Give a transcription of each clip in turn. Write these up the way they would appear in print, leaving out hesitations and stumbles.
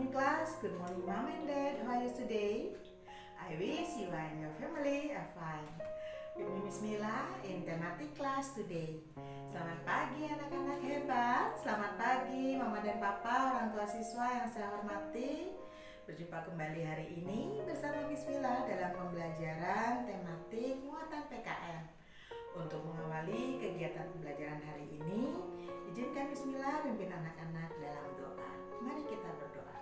morning class. Good morning mom and dad. How are you today? I wish you and your family are fine. With me Miss Mila in thematic class today. Selamat pagi anak-anak hebat. Selamat pagi mama dan papa, orang tua siswa yang saya hormati. Berjumpa kembali hari ini bersama Miss Mila dalam pembelajaran tematik muatan PKN. Untuk mengawali kegiatan pembelajaran hari ini, izinkan Miss Mila pimpin anak-anak dalam doa. Mari kita berdoa.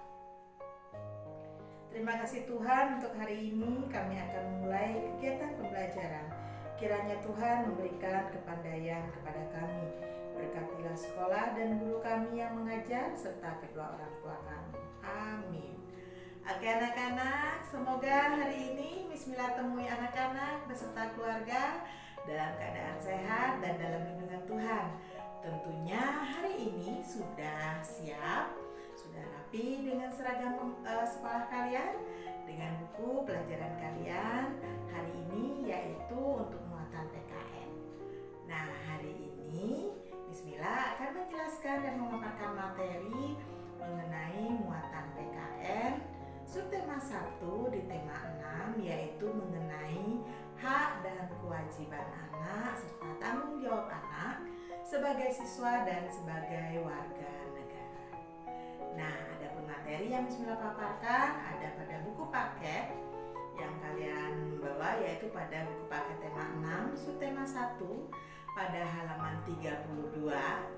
Terima kasih Tuhan, untuk hari ini kami akan memulai kegiatan pembelajaran. Kiranya Tuhan memberikan kepandaian kepada kami. Berkatilah sekolah dan guru kami yang mengajar serta kedua orang tua kami. Amin. Oke anak-anak, semoga hari ini Miss Mila temui anak-anak beserta keluarga dalam keadaan sehat dan dalam lindungan Tuhan. Tentunya hari ini sudah siap, sudah rapi dengan seragam sekolah kalian, dengan buku pelajaran kalian hari ini, yaitu untuk muatan PKN. Nah, hari ini Miss Mila akan menjelaskan dan memaparkan materi mengenai muatan PKN subtema 1 di tema 6, yaitu mengenai hak dan kewajiban anak serta tanggung jawab anak sebagai siswa dan sebagai warga negara. Nah, ada pun materi yang Miss Mila paparkan ada pada buku paket yang kalian bawa, yaitu pada buku paket tema 6 subtema 1 pada halaman 32,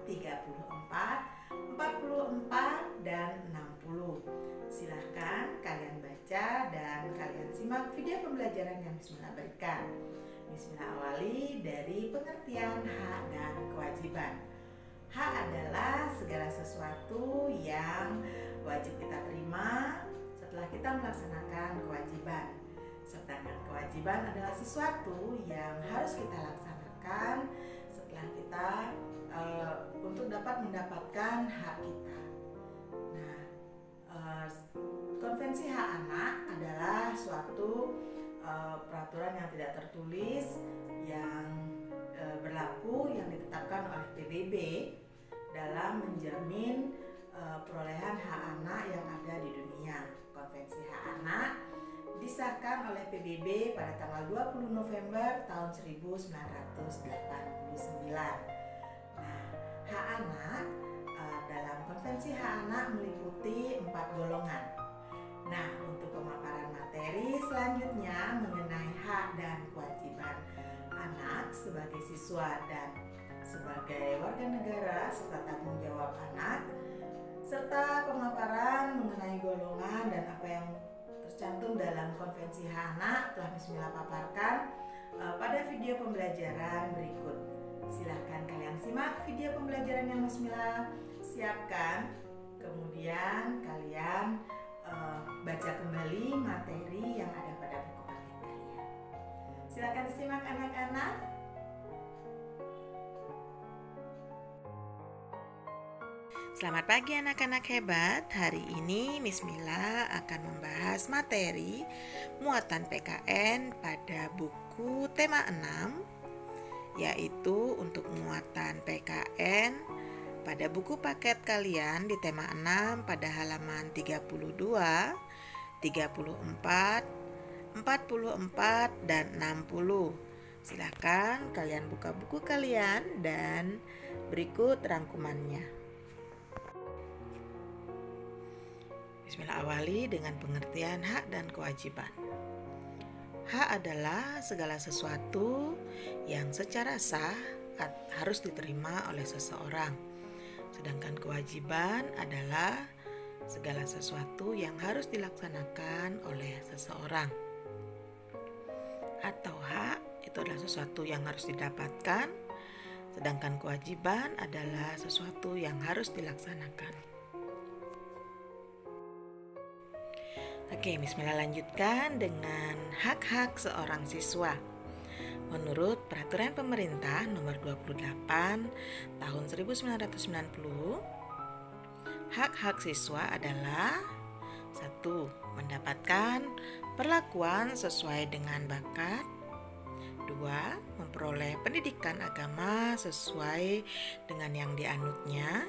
34, 44, dan 60. Silahkan kalian baca dan kalian simak video pembelajaran yang Miss Mila berikan. Miss Mila awali dari pengertian hak dan kewajiban. Hak adalah segala sesuatu yang wajib kita terima setelah kita melaksanakan kewajiban. Sedangkan kewajiban adalah sesuatu yang harus kita laksanakan setelah kita untuk dapat mendapatkan hak kita. Nah, konvensi hak anak adalah suatu peraturan yang tidak tertulis yang berlaku, yang ditetapkan oleh PBB dalam menjamin perolehan hak anak yang ada di dunia. Konvensi hak anak disahkan oleh PBB pada tanggal 20 November tahun 1989. Nah, hak anak dalam konvensi hak anak meliputi 4 golongan. Nah, untuk pemaparan materi selanjutnya mengenai hak dan kewajiban anak sebagai siswa dan sebagai warga negara serta tanggung jawab anak, serta pemaparan mengenai golongan dan apa yang tercantum dalam konvensi hak anak telah Miss Mila paparkan pada video pembelajaran berikut. Silahkan kalian simak video pembelajaran yang Miss Mila siapkan, kemudian kalian baca kembali materi yang ada pada buku paket kalian. Silakan disimak anak-anak. Selamat pagi anak-anak hebat. Hari ini Miss Mila akan membahas materi muatan PKN pada buku tema 6, yaitu untuk muatan PKN pada buku paket kalian di tema 6 pada halaman 32, 34, 44, dan 60. Silahkan kalian buka buku kalian dan berikut rangkumannya. Bismillah, awali dengan pengertian hak dan kewajiban. Hak adalah segala sesuatu yang secara sah harus diterima oleh seseorang. Sedangkan kewajiban adalah segala sesuatu yang harus dilaksanakan oleh seseorang. Atau hak itu adalah sesuatu yang harus didapatkan, sedangkan kewajiban adalah sesuatu yang harus dilaksanakan. Oke, bismillah, lanjutkan dengan hak-hak seorang siswa. Menurut Peraturan Pemerintah Nomor 28 Tahun 1990, hak-hak siswa adalah 1. Mendapatkan perlakuan sesuai dengan bakat. 2. Memperoleh pendidikan agama sesuai dengan yang dianutnya.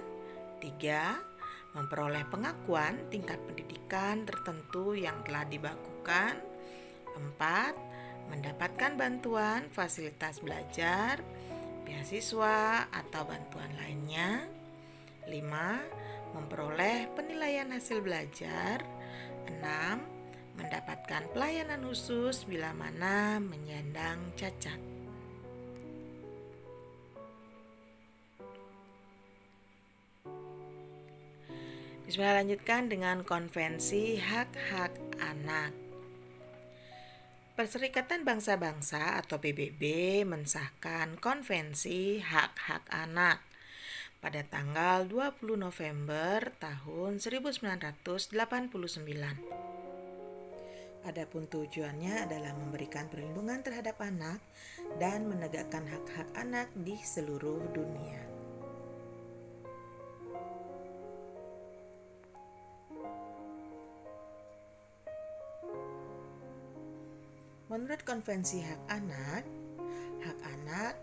3. memperoleh pengakuan tingkat pendidikan tertentu yang telah dibakukan. 4. Mendapatkan bantuan fasilitas belajar, beasiswa atau bantuan lainnya. 5. Memperoleh penilaian hasil belajar. 6. Mendapatkan pelayanan khusus bila mana menyandang cacat. Bismillah, lanjutkan dengan Konvensi Hak-Hak Anak. Perserikatan Bangsa-Bangsa atau PBB mensahkan Konvensi Hak-Hak Anak pada tanggal 20 November tahun 1989. Adapun tujuannya adalah memberikan perlindungan terhadap anak dan menegakkan hak-hak anak di seluruh dunia. Menurut Konvensi Hak Anak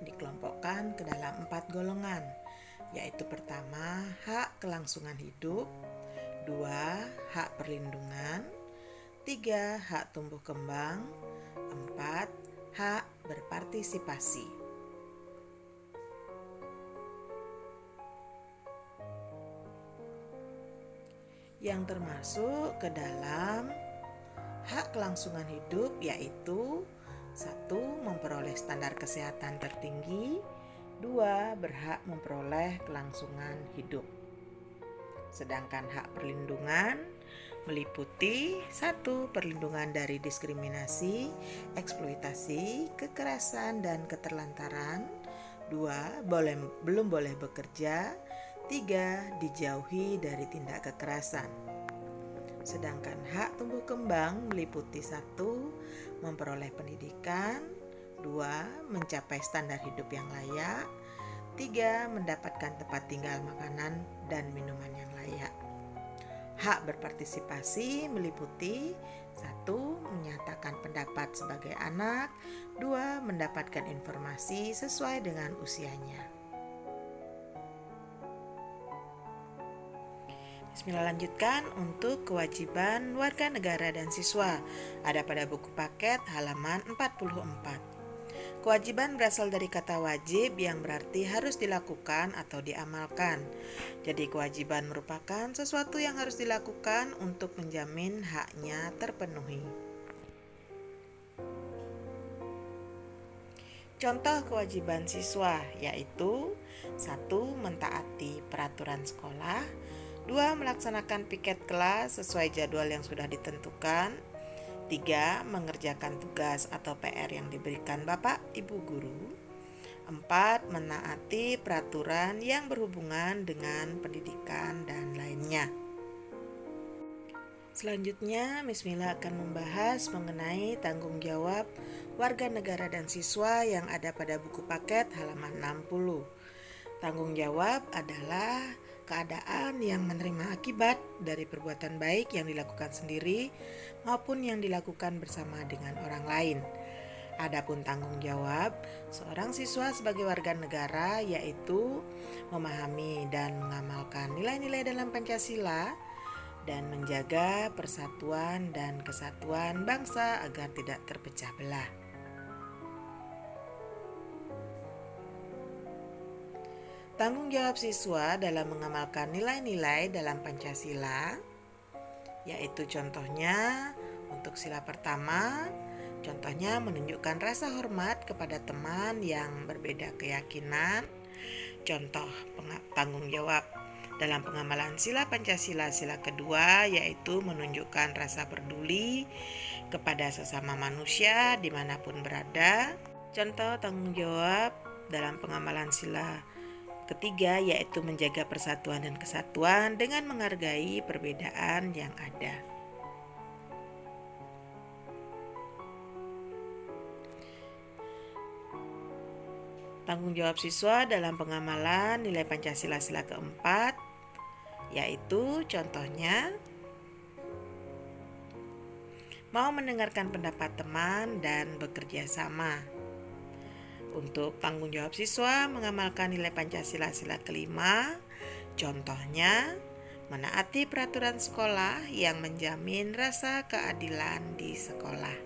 dikelompokkan ke dalam 4 golongan, yaitu pertama, hak kelangsungan hidup, 2, hak perlindungan, 3, hak tumbuh kembang, 4, hak berpartisipasi. Yang termasuk ke dalam hak kelangsungan hidup yaitu 1. Memperoleh standar kesehatan tertinggi, 2. Berhak memperoleh kelangsungan hidup. Sedangkan hak perlindungan meliputi 1. Perlindungan dari diskriminasi, eksploitasi, kekerasan, dan keterlantaran, 2. Belum boleh bekerja, 3. Dijauhi dari tindak kekerasan. Sedangkan hak tumbuh kembang meliputi 1. Memperoleh pendidikan, 2. Mencapai standar hidup yang layak, 3. Mendapatkan tempat tinggal, makanan, dan minuman yang layak. Hak berpartisipasi meliputi 1. Menyatakan pendapat sebagai anak, 2. Mendapatkan informasi sesuai dengan usianya. Bismillah, lanjutkan untuk kewajiban warga negara dan siswa. Ada pada buku paket halaman 44. Kewajiban berasal dari kata wajib yang berarti harus dilakukan atau diamalkan. Jadi kewajiban merupakan sesuatu yang harus dilakukan untuk menjamin haknya terpenuhi. Contoh kewajiban siswa yaitu 1. Mentaati peraturan sekolah, 2. Melaksanakan piket kelas sesuai jadwal yang sudah ditentukan, 3. Mengerjakan tugas atau PR yang diberikan Bapak Ibu Guru, 4. Menaati peraturan yang berhubungan dengan pendidikan dan lainnya. Selanjutnya, Bismillah akan membahas mengenai tanggung jawab warga negara dan siswa yang ada pada buku paket halaman 60. Tanggung jawab adalah keadaan yang menerima akibat dari perbuatan baik yang dilakukan sendiri maupun yang dilakukan bersama dengan orang lain. Adapun tanggung jawab seorang siswa sebagai warga negara yaitu memahami dan mengamalkan nilai-nilai dalam Pancasila dan menjaga persatuan dan kesatuan bangsa agar tidak terpecah belah. Tanggung jawab siswa dalam mengamalkan nilai-nilai dalam Pancasila, yaitu contohnya untuk sila pertama, contohnya menunjukkan rasa hormat kepada teman yang berbeda keyakinan. Contoh tanggung jawab dalam pengamalan sila Pancasila sila kedua, yaitu menunjukkan rasa peduli kepada sesama manusia dimanapun berada. Contoh tanggung jawab dalam pengamalan sila ketiga yaitu menjaga persatuan dan kesatuan dengan menghargai perbedaan yang ada. Tanggung jawab siswa dalam pengamalan nilai Pancasila sila keempat yaitu contohnya mau mendengarkan pendapat teman dan bekerja sama. Untuk tanggung jawab siswa mengamalkan nilai Pancasila sila kelima, contohnya menaati peraturan sekolah yang menjamin rasa keadilan di sekolah.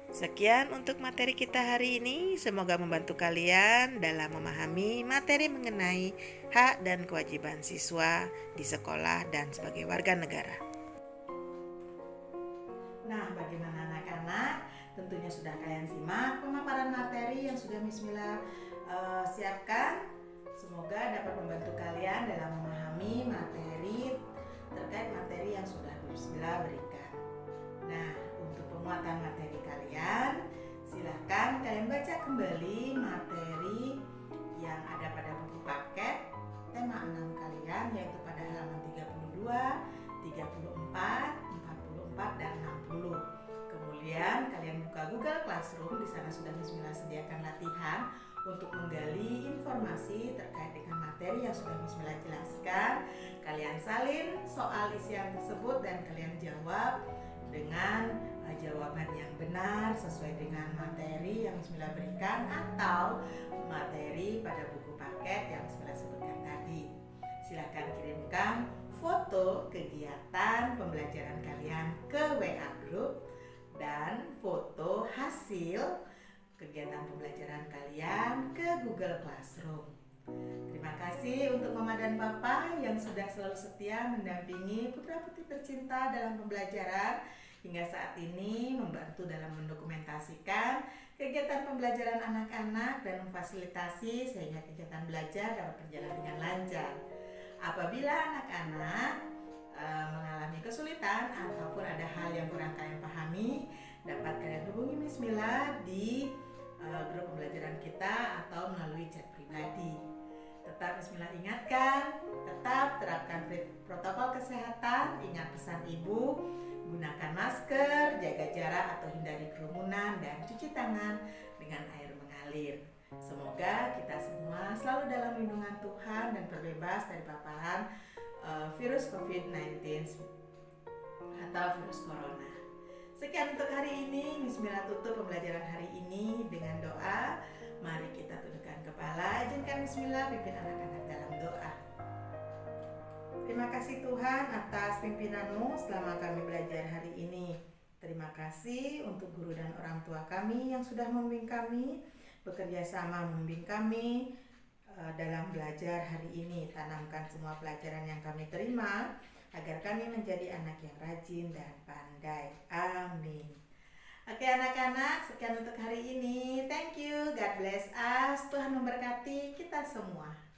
Sekian untuk materi kita hari ini. Semoga membantu kalian dalam memahami materi mengenai hak dan kewajiban siswa di sekolah dan sebagai warga negara. Nah, bagaimana anak-anak? Tentunya sudah kalian simak pemaparan materi yang sudah Miss Mila siapkan. Semoga dapat membantu kalian dalam memahami materi terkait materi yang sudah Miss Mila berikan. Nah, untuk penguatan materi kalian, silahkan kalian baca kembali materi yang ada pada buku paket tema 6 kalian, yaitu pada halaman 32, 34, 44, dan 60. Kemudian kalian buka Google Classroom, di sana sudah Miss Mila sediakan latihan untuk menggali informasi terkait dengan materi yang sudah Miss Mila jelaskan. Kalian salin soal isian tersebut dan kalian jawab dengan jawaban yang benar sesuai dengan materi yang Miss Mila berikan atau materi pada buku paket yang Miss Mila sebutkan tadi. Silakan kirimkan foto kegiatan pembelajaran kalian ke WA Group dan foto hasil kegiatan pembelajaran kalian ke Google Classroom. Terima kasih untuk Mama dan Papa yang sudah selalu setia mendampingi putra-putri tercinta dalam pembelajaran hingga saat ini, membantu dalam mendokumentasikan kegiatan pembelajaran anak-anak dan memfasilitasi sehingga kegiatan belajar dapat berjalan dengan lancar. Apabila anak-anak mengalami kesulitan ataupun ada hal yang kurang kalian pahami, dapat kalian hubungi Miss Mila di grup pembelajaran kita atau melalui chat pribadi. Tetap Miss Mila ingatkan, tetap terapkan protokol kesehatan, ingat pesan ibu, gunakan masker, jaga jarak atau hindari kerumunan, dan cuci tangan dengan air mengalir. Semoga kita semua selalu dalam lindungan Tuhan dan terbebas dari paparan virus COVID-19 atau virus corona. Sekian untuk hari ini. Miss Mila tutup pembelajaran hari ini dengan doa. Mari kita tundukkan kepala, izinkan Miss Mila pimpin anak-anak dalam doa. Terima kasih Tuhan atas pimpinan-Mu selama kami belajar hari ini. Terima kasih untuk guru dan orang tua kami yang sudah membimbing kami, bekerja sama membimbing kami dalam belajar hari ini. Tanamkan semua pelajaran yang kami terima agar kami menjadi anak yang rajin dan pandai. Amin. Oke anak-anak, sekian untuk hari ini. Thank you, God bless us. Tuhan memberkati kita semua.